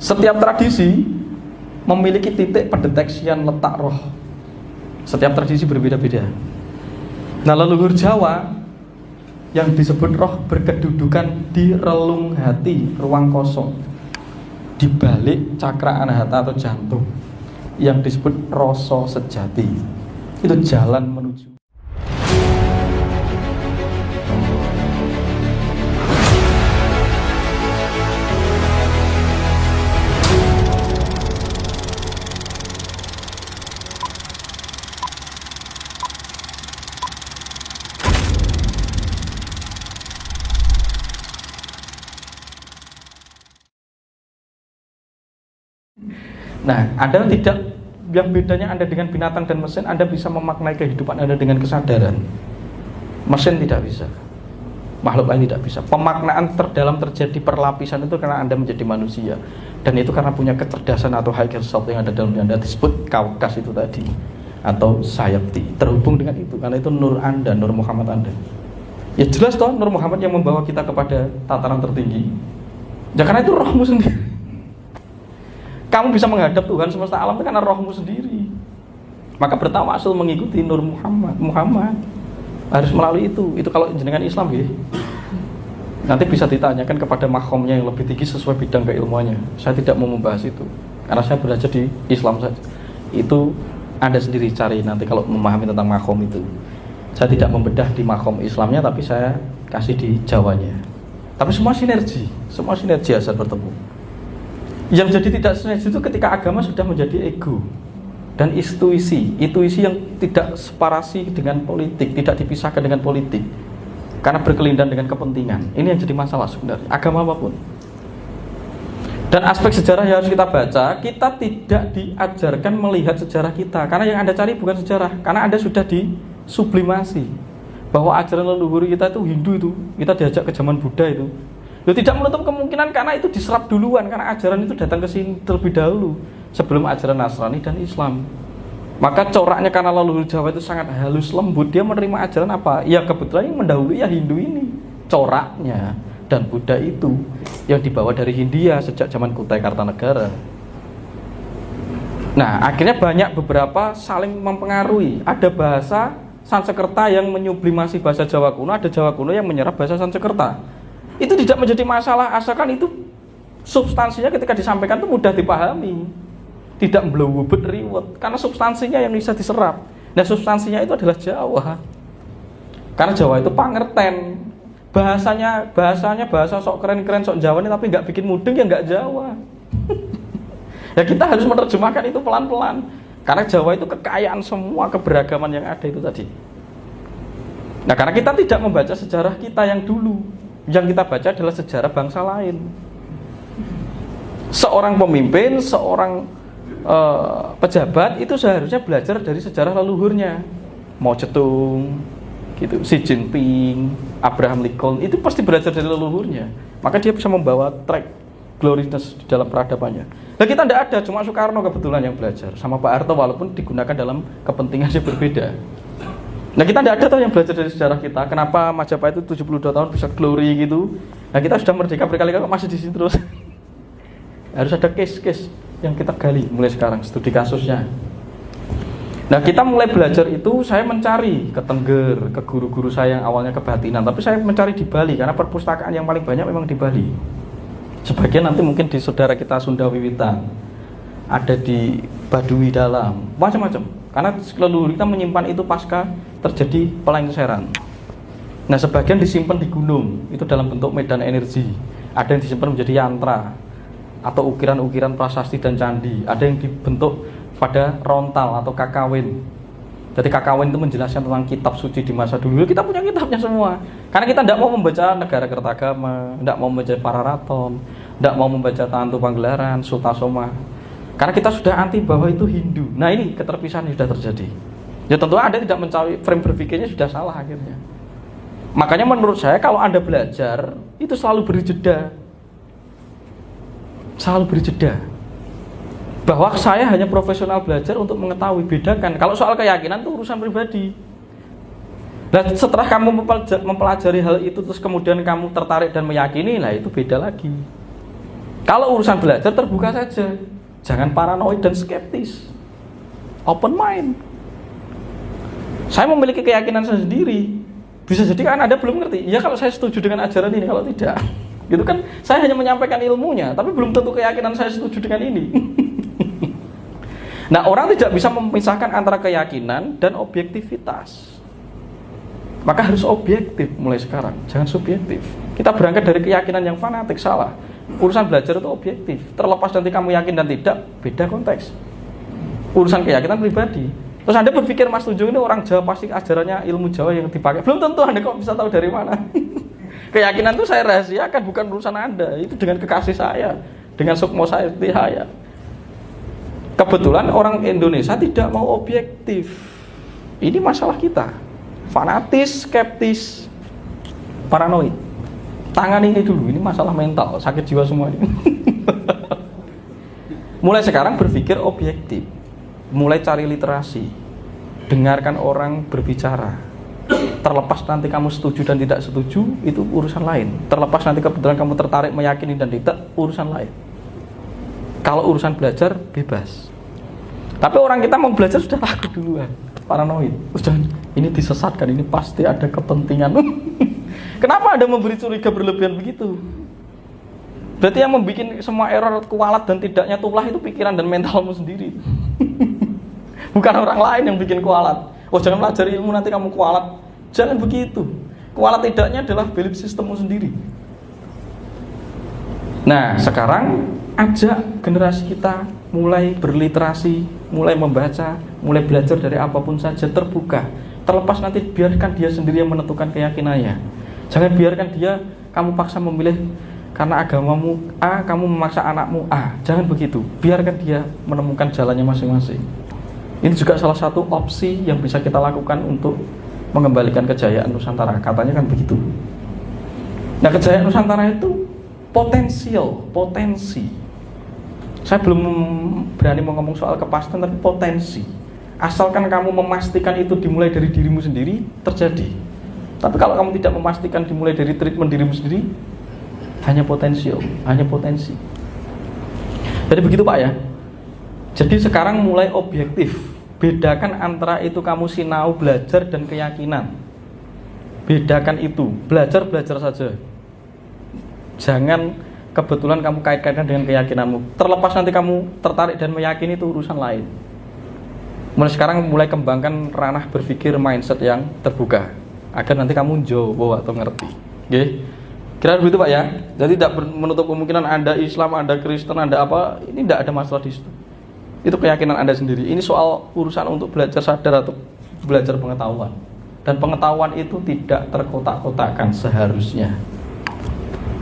Setiap tradisi memiliki titik pendeteksian letak roh. Setiap tradisi berbeda-beda. Nah, leluhur Jawa yang disebut roh berkedudukan di relung hati, ruang kosong, di balik cakra anahata atau jantung, yang disebut rasa sejati. Itu jalan menuju. Nah, Anda tidak, yang bedanya Anda dengan binatang dan mesin, Anda bisa memaknai kehidupan Anda dengan kesadaran. Mesin tidak bisa, makhluk lain tidak bisa. Pemaknaan terdalam terjadi perlapisan itu karena Anda menjadi manusia, dan itu karena punya kecerdasan atau higher self yang ada dalam Anda, disebut kaukas itu tadi, atau sayapti, terhubung dengan itu, karena itu nur Anda, nur Muhammad Anda. Ya jelas toh, nur Muhammad yang membawa kita kepada tataran tertinggi. Ya karena itu rohmu sendiri. Kamu bisa menghadap Tuhan semesta alam itu karena rohmu sendiri. Maka bertawasul mengikuti nur Muhammad harus melalui itu. Itu kalau jenengan Islam ya. Nanti bisa ditanyakan kepada makomnya yang lebih tinggi sesuai bidang keilmuannya. Saya tidak mau membahas itu karena saya belajar di Islam saja. Itu Anda sendiri cari nanti kalau memahami tentang makom itu. Saya tidak membedah di makom Islamnya, tapi saya kasih di Jawanya. Tapi semua sinergi asal bertemu. Yang jadi tidak sinergi itu ketika agama sudah menjadi ego dan intuisi yang tidak separasi dengan politik, tidak dipisahkan dengan politik, karena berkelindan dengan kepentingan. Ini yang jadi masalah sebenarnya, agama apapun. Dan aspek sejarah yang harus kita baca, kita tidak diajarkan melihat sejarah kita, karena yang Anda cari bukan sejarah, karena Anda sudah disublimasi bahwa ajaran leluhur kita itu Hindu, itu kita diajak ke zaman Buddha itu. Loh, tidak menutup kemungkinan karena itu diserap duluan, karena ajaran itu datang ke sini terlebih dahulu sebelum ajaran Nasrani dan Islam. Maka coraknya karena leluhur Jawa itu sangat halus lembut, dia menerima ajaran apa? Ya kebetulan yang mendahului ya Hindu ini coraknya, dan Buddha itu yang dibawa dari Hindia sejak zaman Kutai Kartanegara. Nah, akhirnya banyak beberapa saling mempengaruhi. Ada bahasa Sanskerta yang menyublimasi bahasa Jawa kuno, ada Jawa kuno yang menyerap bahasa Sanskerta. Itu tidak menjadi masalah asalkan itu substansinya ketika disampaikan itu mudah dipahami, tidak melewubet riwet, karena substansinya yang bisa diserap. Nah, substansinya itu adalah Jawa, karena Jawa itu pangerten, bahasanya bahasa sok keren-keren, sok Jawa nih, tapi nggak bikin mudeng ya nggak Jawa. Ya kita harus menerjemahkan itu pelan-pelan, karena Jawa itu kekayaan semua keberagaman yang ada itu tadi. Nah, karena kita tidak membaca sejarah kita yang dulu, yang kita baca adalah sejarah bangsa lain. Seorang pemimpin, seorang pejabat itu seharusnya belajar dari sejarah leluhurnya. Mao Zedong, gitu, Xi Jinping, Abraham Lincoln, itu pasti belajar dari leluhurnya. Maka dia bisa membawa track glorious di dalam peradabannya. Nah, kita tidak ada, cuma Soekarno kebetulan yang belajar, sama Pak Harto walaupun digunakan dalam kepentingan yang berbeda. Nah, kita tidak ada tahu yang belajar dari sejarah kita. Kenapa Majapahit itu 72 tahun bisa glory gitu. Nah, kita sudah merdeka berkali-kali kok masih di sini terus. Harus ada case-case yang kita gali mulai sekarang, studi kasusnya. Nah, kita mulai belajar itu, saya mencari ke Tengger, ke guru-guru saya yang awalnya kebatinan, tapi saya mencari di Bali karena perpustakaan yang paling banyak memang di Bali. Sebagian nanti mungkin di saudara kita Sunda Wiwitan, ada di Baduy Dalam, macam-macam. Karena leluhur kita menyimpan itu pasca terjadi pelengseran. Nah, sebagian disimpan di gunung, itu dalam bentuk medan energi. Ada yang disimpan menjadi yantra atau ukiran-ukiran prasasti dan candi. Ada yang dibentuk pada rontal atau kakawin. Jadi kakawin itu menjelaskan tentang kitab suci di masa dulu. Kita punya kitabnya semua. Karena kita tidak mau membaca Negara Kertagama, tidak mau membaca Pararaton, tidak mau membaca Tantu Panggelaran, Sutasoma. Karena kita sudah anti bahwa itu Hindu. Nah, ini keterpisahan sudah terjadi. Ya tentu Anda tidak mencari frame berpikirnya sudah salah akhirnya. Makanya menurut saya kalau Anda belajar itu selalu beri jeda. Selalu beri jeda. Bahwa saya hanya profesional belajar untuk mengetahui, bedakan. Kalau soal keyakinan itu urusan pribadi. Nah, setelah kamu mempelajari hal itu terus kemudian kamu tertarik dan meyakini, nah itu beda lagi. Kalau urusan belajar terbuka saja, jangan paranoid dan skeptis, open mind. Saya memiliki keyakinan saya sendiri. Bisa jadi kan Anda belum ngerti. Ya kalau saya setuju dengan ajaran ini, kalau tidak, gitu kan. Saya hanya menyampaikan ilmunya, tapi belum tentu keyakinan saya setuju dengan ini. Nah, orang tidak bisa memisahkan antara keyakinan dan objektivitas. Maka harus objektif mulai sekarang, jangan subjektif. Kita berangkat dari keyakinan yang fanatik, salah. Urusan belajar itu objektif. Terlepas nanti kamu yakin dan tidak, beda konteks. Urusan keyakinan pribadi. Terus Anda berpikir Mas Tunjung ini orang Jawa, pasti ajarannya ilmu Jawa yang dipakai. Belum tentu, Anda kok bisa tahu dari mana? Keyakinan itu saya rahasiakan, bukan urusan Anda. Itu dengan kekasih saya, dengan sukmo saya. Kebetulan orang Indonesia tidak mau objektif. Ini masalah kita. Fanatis, skeptis, paranoid. Tangani ini dulu, ini masalah mental, sakit jiwa semua ini. Mulai sekarang berpikir objektif. Mulai cari literasi, dengarkan orang berbicara. Terlepas nanti kamu setuju dan tidak setuju, itu urusan lain. Terlepas nanti kebetulan kamu tertarik meyakini dan tidak, urusan lain. Kalau urusan belajar, bebas. Tapi orang kita mau belajar sudah takut duluan, paranoid. Sudah, ini disesatkan, ini pasti ada kepentingan. Kenapa Anda memberi curiga berlebihan begitu? Berarti yang membuat semua error, kualat dan tidaknya tulah itu pikiran dan mentalmu sendiri. Bukan orang lain yang bikin kualat. Oh, jangan pelajari ilmu nanti kamu kualat. Jangan begitu. Kualat tidaknya adalah belief sistemmu sendiri. Nah, sekarang ajak generasi kita mulai berliterasi, mulai membaca, mulai belajar dari apapun saja, terbuka. Terlepas nanti biarkan dia sendiri yang menentukan keyakinannya. Jangan biarkan dia, kamu paksa memilih karena agamamu A, kamu memaksa anakmu A. Jangan begitu. Biarkan dia menemukan jalannya masing-masing. Ini juga salah satu opsi yang bisa kita lakukan untuk mengembalikan kejayaan Nusantara. Katanya kan begitu. Nah, kejayaan Nusantara itu potensi. Saya belum berani ngomong soal kepastian, tapi potensi. Asalkan kamu memastikan itu dimulai dari dirimu sendiri, terjadi. Tapi kalau kamu tidak memastikan dimulai dari treatment dirimu sendiri, hanya potensi. Jadi begitu Pak ya. Jadi sekarang mulai objektif. Bedakan antara itu kamu sinau, belajar dan keyakinan. Bedakan itu. Belajar saja. Jangan kebetulan kamu kait-kaitkan dengan keyakinanmu. Terlepas nanti kamu tertarik dan meyakini, itu urusan lain. Mulai sekarang mulai kembangkan ranah berpikir mindset yang terbuka, agar nanti kamu jawab atau ngerti. Oke? Kira begitu Pak ya. Jadi tidak menutup kemungkinan Anda Islam, Anda Kristen, Anda apa, ini tidak ada masalah di situ. Itu keyakinan Anda sendiri. Ini soal urusan untuk belajar sadar atau belajar pengetahuan. Dan pengetahuan itu tidak terkotak-kotakkan seharusnya.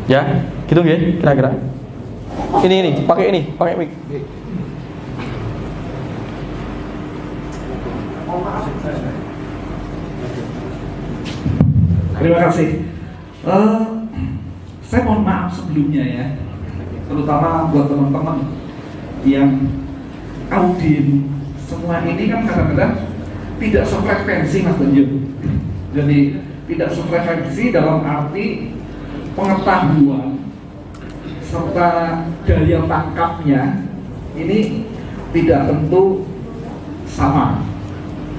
Ya, gitu ya, kira-kira. Ini, pakai mic. Terima kasih. Saya mohon maaf sebelumnya ya, terutama buat teman-teman yang audien semua ini kan kadang-kadang tidak sefrekuensi Mas Tunjung. Jadi tidak sefrekuensi dalam arti pengetahuan serta daya tangkapnya ini tidak tentu sama,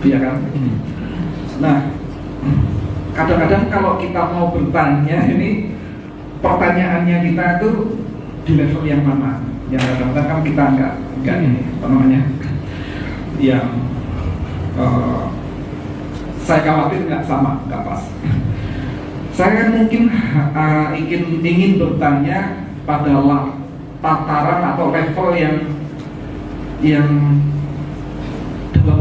ya kan? Nah, kadang-kadang kalau kita mau bertanya ini pertanyaannya kita itu di level yang mana? Yang kadang-kadang kan kita enggak ini apa namanya? Yang saya khawatir nggak sama, nggak pas. Saya mungkin ingin bertanya pada tataran atau level yang dalam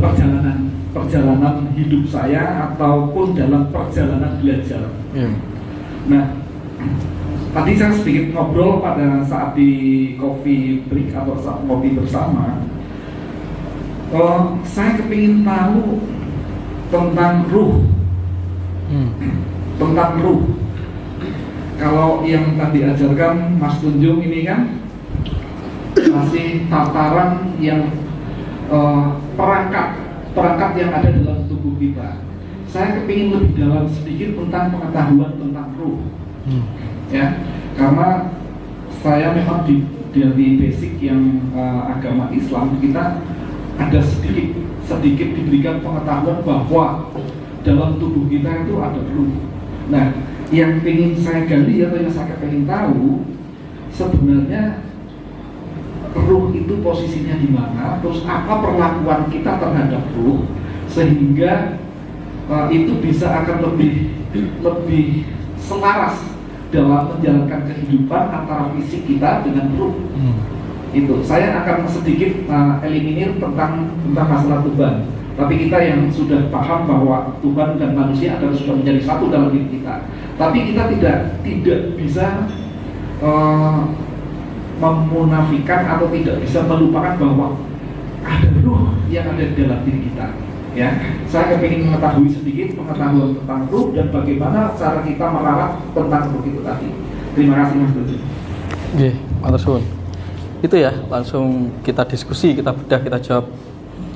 perjalanan hidup saya ataupun dalam perjalanan belajar. Nah, tadi saya sedikit ngobrol pada saat di coffee break atau saat ngopi bersama. Saya kepingin tahu tentang ruh. Tentang ruh. Kalau yang tadi ajarkan Mas Tunjung ini kan masih tataran yang perangkat yang ada dalam tubuh kita. Saya kepingin lebih dalam sedikit tentang pengetahuan tentang ruh. Ya, karena saya memang dari basic yang agama Islam, kita ada sedikit diberikan pengetahuan bahwa dalam tubuh kita itu ada ruh. Nah, yang ingin saya gali atau yang saya ingin tahu, sebenarnya ruh itu posisinya di mana, terus apa perlakuan kita terhadap ruh sehingga itu bisa akan lebih selaras dalam menjalankan kehidupan antara fisik kita dengan ruh. Itu saya akan sedikit eliminir tentang masalah Tuhan. Tapi kita yang sudah paham bahwa Tuhan dan manusia adalah sudah menjadi satu dalam diri kita. Tapi kita tidak bisa memunafikan atau tidak bisa melupakan bahwa ada ruh yang ada di dalam diri kita. Ya, saya ingin mengetahui sedikit pengetahuan tentang ruh dan bagaimana cara kita merawat tentang ruh itu tadi. Terima kasih Mas Dodo. Oke, matur suwun. Itu ya, langsung kita diskusi, kita bedah, kita jawab.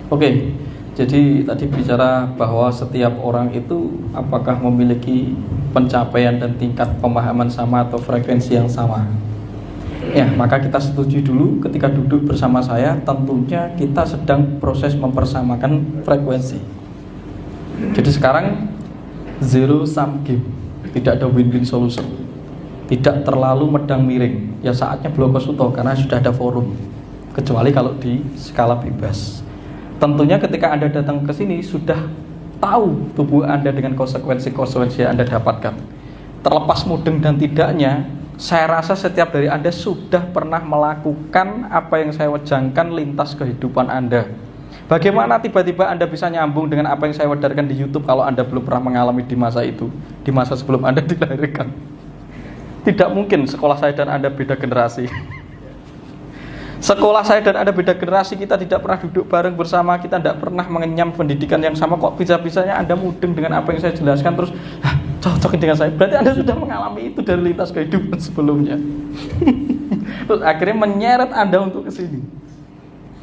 Oke, jadi tadi bicara bahwa setiap orang itu apakah memiliki pencapaian dan tingkat pemahaman sama atau frekuensi yang sama. Ya, maka kita setuju dulu ketika duduk bersama saya, tentunya kita sedang proses mempersamakan frekuensi. Jadi sekarang zero sum game, tidak ada win-win solution, tidak terlalu medang miring. Ya saatnya blokos utuh karena sudah ada forum. Kecuali kalau di skala bebas. Tentunya ketika Anda datang ke sini sudah tahu tubuh Anda dengan konsekuensi-konsekuensi yang Anda dapatkan. Terlepas mudeng dan tidaknya, saya rasa setiap dari Anda sudah pernah melakukan apa yang saya wajangkan lintas kehidupan Anda. Bagaimana tiba-tiba Anda bisa nyambung dengan apa yang saya wadarkan di YouTube kalau Anda belum pernah mengalami di masa itu, di masa sebelum Anda dilahirkan? Tidak mungkin sekolah saya dan Anda beda generasi. Sekolah saya dan Anda beda generasi, kita tidak pernah duduk bareng bersama, kita tidak pernah mengenyam pendidikan yang sama. Kok bisa-bisanya Anda mudeng dengan apa yang saya jelaskan terus cocokin dengan saya? Berarti Anda sudah mengalami itu dari lintas kehidupan sebelumnya. Terus akhirnya menyeret Anda untuk ke sini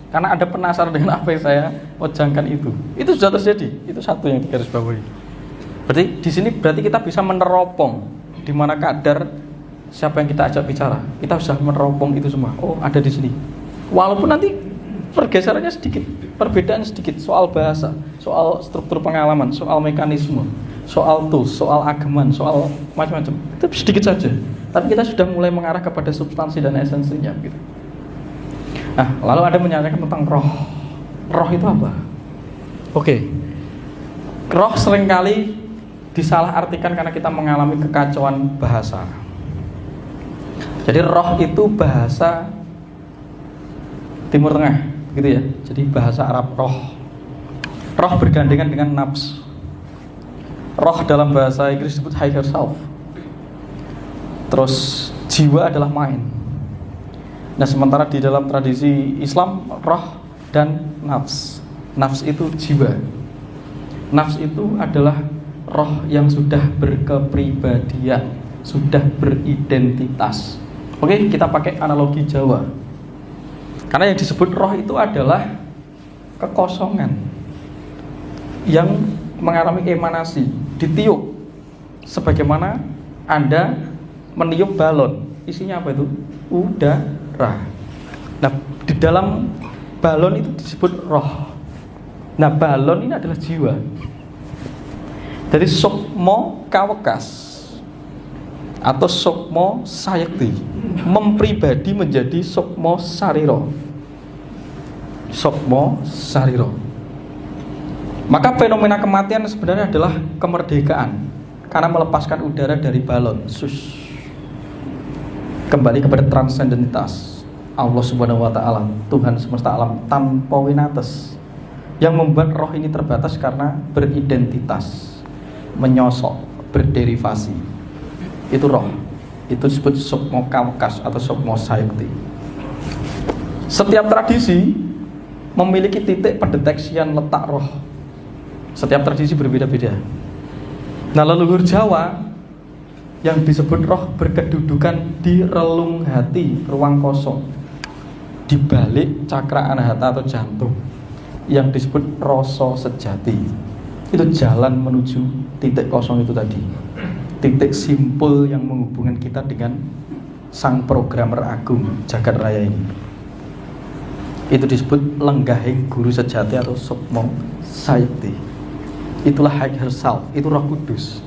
karena Anda penasaran dengan apa yang saya wajangkan itu. Itu sudah terjadi. Itu satu yang digarisbawahi. Berarti di sini berarti kita bisa meneropong di mana kadar siapa yang kita ajak bicara, kita bisa meneropong itu semua. Oh, ada di sini. Walaupun nanti pergeserannya sedikit, perbedaan sedikit soal bahasa, soal struktur pengalaman, soal mekanisme, soal tools, soal ageman, soal macam-macam. Itu sedikit saja. Tapi kita sudah mulai mengarah kepada substansi dan esensinya gitu. Nah, lalu ada menyanyikan tentang roh. Roh itu apa? Oke. Roh seringkali disalahartikan karena kita mengalami kekacauan bahasa. Jadi roh itu bahasa Timur Tengah, gitu ya. Jadi bahasa Arab roh. Roh bergandengan dengan nafs. Roh dalam bahasa Inggris disebut higher self. Terus jiwa adalah mind. Nah, sementara di dalam tradisi Islam roh dan nafs. Nafs itu jiwa. Nafs itu adalah roh yang sudah berkepribadian, sudah beridentitas. Oke, kita pakai analogi Jawa. Karena yang disebut roh itu adalah kekosongan yang mengalami emanasi, ditiup. Sebagaimana Anda meniup balon, isinya apa itu? Udara. Nah, di dalam balon itu disebut roh. Nah, balon ini adalah jiwa. Jadi sukmo kawekas atau sukmo sayekti mempribadi menjadi sukmo sariro. Sukmo sariro. Maka fenomena kematian sebenarnya adalah kemerdekaan karena melepaskan udara dari balon. Kembali kepada transendentitas Allah Subhanahu wa taala, Tuhan semesta alam tanpa winates. Yang membuat roh ini terbatas karena beridentitas, menyosok, berderivasi. Itu roh. Itu disebut sukmo kawekas atau sukmo sayekti. Setiap tradisi memiliki titik pendeteksian letak roh. Setiap tradisi berbeda-beda. Nah, leluhur Jawa yang disebut roh berkedudukan di relung hati, ruang kosong, di balik cakra anahata atau jantung, yang disebut rasa sejati. Itu jalan menuju titik kosong itu tadi, titik simpul yang menghubungkan kita dengan sang programmer agung jagat raya ini. Itu disebut lenggahing guru sejati atau sukmo sayekti. Itulah Haik herself, itu Roh Kudus,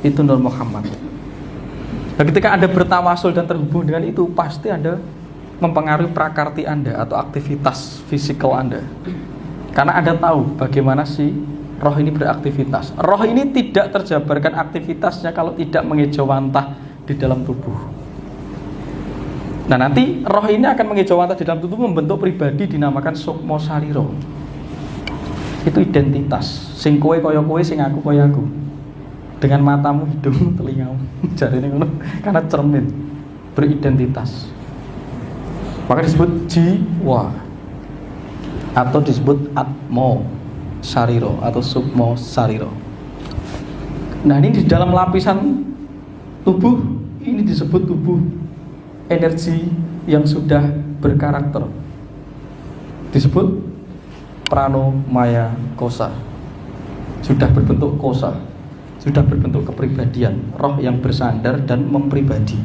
itu Nur Muhammad. Nah, ketika Anda bertawasul dan terhubung dengan itu, pasti Anda mempengaruhi prakarti Anda atau aktivitas fisikal Anda. Karena Anda tahu bagaimana si roh ini beraktivitas. Roh ini tidak terjabarkan aktivitasnya kalau tidak mengejawantah di dalam tubuh. Nah, nanti roh ini akan mengejawantah di dalam tubuh, membentuk pribadi dinamakan sukmo sariro. Itu identitas. Sing kowe kaya kowe, sing aku kaya aku. Dengan matamu, hidungmu, telingamu. Jarine ngono, karena cermin beridentitas. Maka disebut jiwa atau disebut atmo sariro atau sukmo sariro. Nah, ini di dalam lapisan tubuh ini disebut tubuh energi yang sudah berkarakter, disebut prano maya kosa, sudah berbentuk kosa, sudah berbentuk kepribadian, roh yang bersandar dan mempribadi.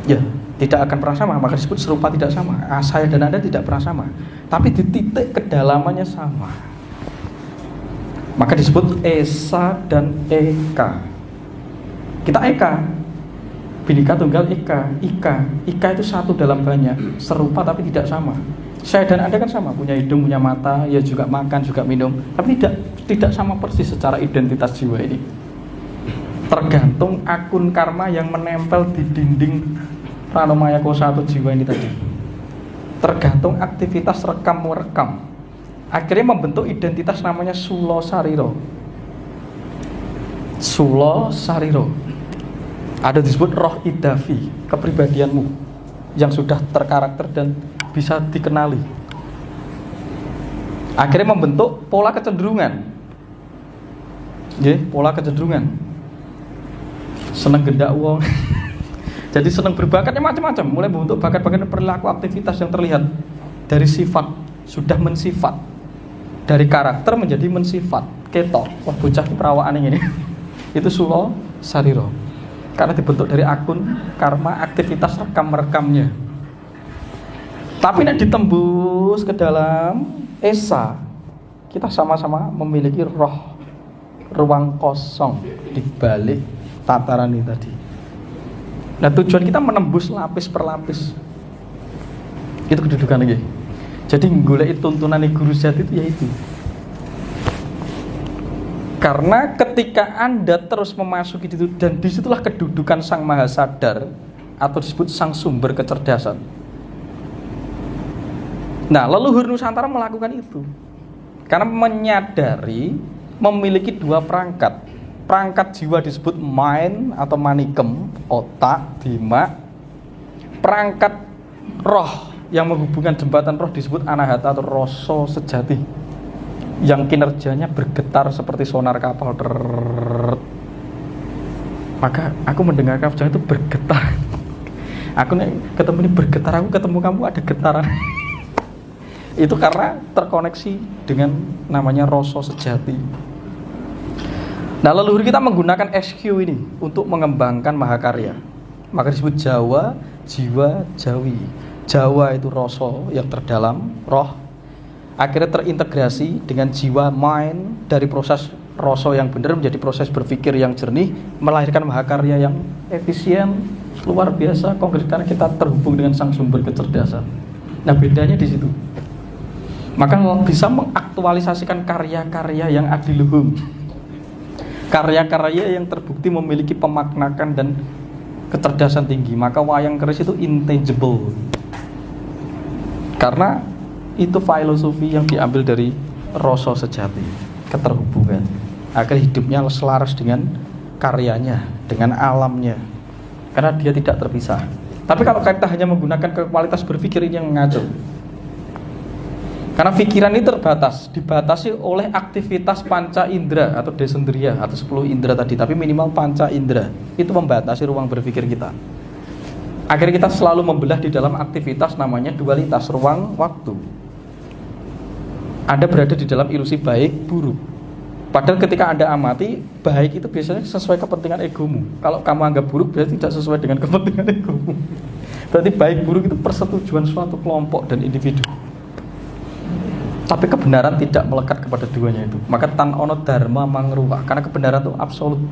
Ya, tidak akan pernah sama, maka disebut serupa tidak sama. Saya dan Anda tidak pernah sama, tapi di titik kedalamannya sama. Maka disebut Esa dan Eka. Kita Eka, Bhinneka Tunggal Ika. Ika itu satu dalam banyak, serupa tapi tidak sama. Saya dan Anda kan sama, punya hidung, punya mata, ya juga makan, juga minum, tapi tidak sama persis secara identitas jiwa ini. Tergantung akun karma yang menempel di dinding pranomaya kosa atau jiwa ini tadi. Tergantung aktivitas rekam-merekam. Akhirnya membentuk identitas namanya Sulo Sariro. Sulo Sariro. Ada disebut roh idafi, kepribadianmu yang sudah terkarakter dan bisa dikenali. Akhirnya membentuk pola kecenderungan. Pola kecenderungan. Seneng gendak wong. Jadi seneng berbakatnya macam-macam, mulai membentuk bakat-bakat perilaku aktivitas yang terlihat dari sifat, sudah mensifat. Dari karakter menjadi mensifat. Ketok, wah bocah perawakan ini. Itu Sulo Sariro. Karena dibentuk dari akun karma aktivitas rekam-rekamnya. Tapi nek ditembus ke dalam Esa, kita sama-sama memiliki roh ruang kosong di balik tataran ini tadi. Nah, tujuan kita menembus lapis per lapis. Itu kedudukan lagi. Jadi golek tuntunan guru zat itu yaitu. Karena ketika Anda terus memasuki itu, dan disitulah kedudukan Sang Maha Sadar atau disebut Sang Sumber Kecerdasan. Nah, leluhur Nusantara melakukan itu karena menyadari memiliki dua perangkat. Perangkat jiwa disebut mind atau manikem, otak, dima. Perangkat roh yang menghubungkan jembatan roh disebut anahata atau rasa sejati, yang kinerjanya bergetar seperti sonar kapal. Maka aku mendengar kamu itu bergetar. Aku nih ketemu ini bergetar, aku ketemu kamu ada getaran. Itu karena terkoneksi dengan namanya rasa sejati. Nah, leluhur kita menggunakan SQ ini untuk mengembangkan mahakarya. Maka disebut Jawa, jiwa, jawi. Jawa itu rasa yang terdalam, roh. Akhirnya terintegrasi dengan jiwa, mind, dari proses rasa yang benar menjadi proses berpikir yang jernih, melahirkan mahakarya yang efisien, luar biasa, konkret, karena kita terhubung dengan Sang Sumber Kecerdasan. Nah, bedanya di situ. Maka bisa mengaktualisasikan karya-karya yang adiluhung, karya-karya yang terbukti memiliki pemaknakan dan kecerdasan tinggi. Maka wayang keris itu intangible, karena itu filosofi yang diambil dari rasa sejati, keterhubungan. Agar hidupnya selaras dengan karyanya, dengan alamnya, karena dia tidak terpisah. Tapi kalau kita hanya menggunakan kualitas berpikir ini yang ngaco. Karena pikiran ini terbatas, dibatasi oleh aktivitas panca indera atau desendria atau 10 indera tadi, tapi minimal panca indera itu membatasi ruang berpikir kita. Akhirnya kita selalu membelah di dalam aktivitas namanya dualitas ruang waktu. Anda berada di dalam ilusi baik buruk. Padahal ketika Anda amati, baik itu biasanya sesuai kepentingan egomu. Kalau kamu anggap buruk, berarti tidak sesuai dengan kepentingan egomu. Berarti baik buruk itu persetujuan suatu kelompok dan individu. Tapi kebenaran tidak melekat kepada duanya itu. Maka tan ono dharma mangruwa, karena kebenaran itu absolut.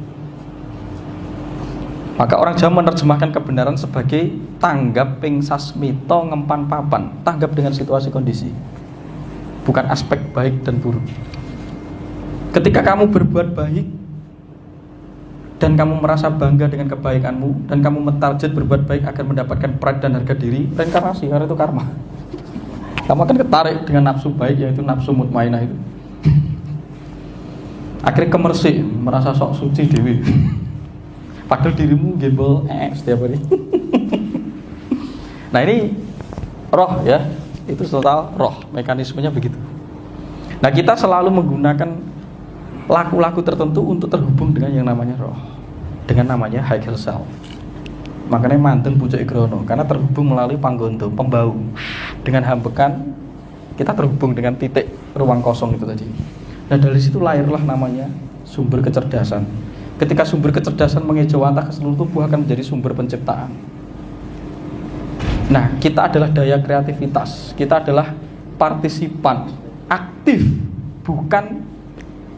Maka orang Jawa menerjemahkan kebenaran sebagai tanggap ping sasmito ngempan papan, tanggap dengan situasi kondisi. Bukan aspek baik dan buruk. Ketika kamu berbuat baik dan kamu merasa bangga dengan kebaikanmu dan kamu mentarget berbuat baik agar mendapatkan pride dan harga diri, reinkarnasi, karena itu karma. Kamu akan ketarik dengan nafsu baik, yaitu nafsu mutmainah itu. Akhirnya kemersik, merasa sok suci dewi. Padahal dirimu gembel setiap hari. Nah ini roh ya, itu total roh, mekanismenya begitu. Nah kita selalu menggunakan laku-laku tertentu untuk terhubung dengan yang namanya roh, dengan namanya higher self. Makanya manten pucuk ikrono, karena terhubung melalui panggondo, pembau. Dengan hambekan kita terhubung dengan titik ruang kosong itu tadi. Nah dari situ lahirlah namanya sumber kecerdasan. Ketika sumber kecerdasan mengejawantah ke seluruh tubuh akan menjadi sumber penciptaan. Nah kita adalah daya kreativitas, kita adalah partisipan aktif, bukan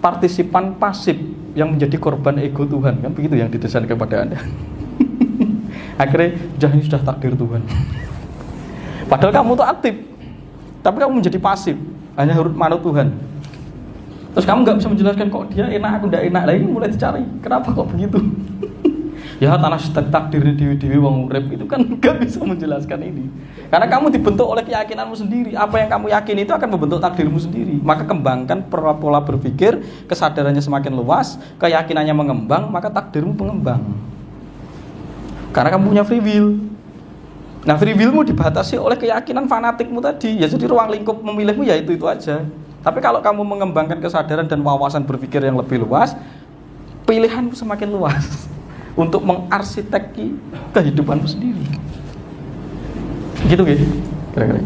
partisipan pasif yang menjadi korban ego Tuhan. Kan begitu yang didesain kepada Anda. Akhirnya ini sudah takdir Tuhan. Padahal kamu tuh aktif, tapi kamu menjadi pasif, hanya huruf manut Tuhan. Terus kamu nggak bisa menjelaskan kok dia enak, aku tidak enak. Lah ini mulai dicari, kenapa kok begitu? Ya tanah takdir dewi-dewi wong urip itu kan nggak bisa menjelaskan ini. Karena kamu dibentuk oleh keyakinanmu sendiri. Apa yang kamu yakin itu akan membentuk takdirmu sendiri. Maka kembangkan pola berpikir, kesadarannya semakin luas, keyakinannya mengembang, maka takdirmu pengembang. Karena kamu punya free will. Nah free willmu dibatasi oleh keyakinan fanatikmu tadi. Ya jadi ruang lingkup memilihmu ya itu aja. Tapi kalau kamu mengembangkan kesadaran dan wawasan berpikir yang lebih luas, pilihanmu semakin luas untuk mengarsiteki kehidupanmu sendiri. Gitu kira-kira.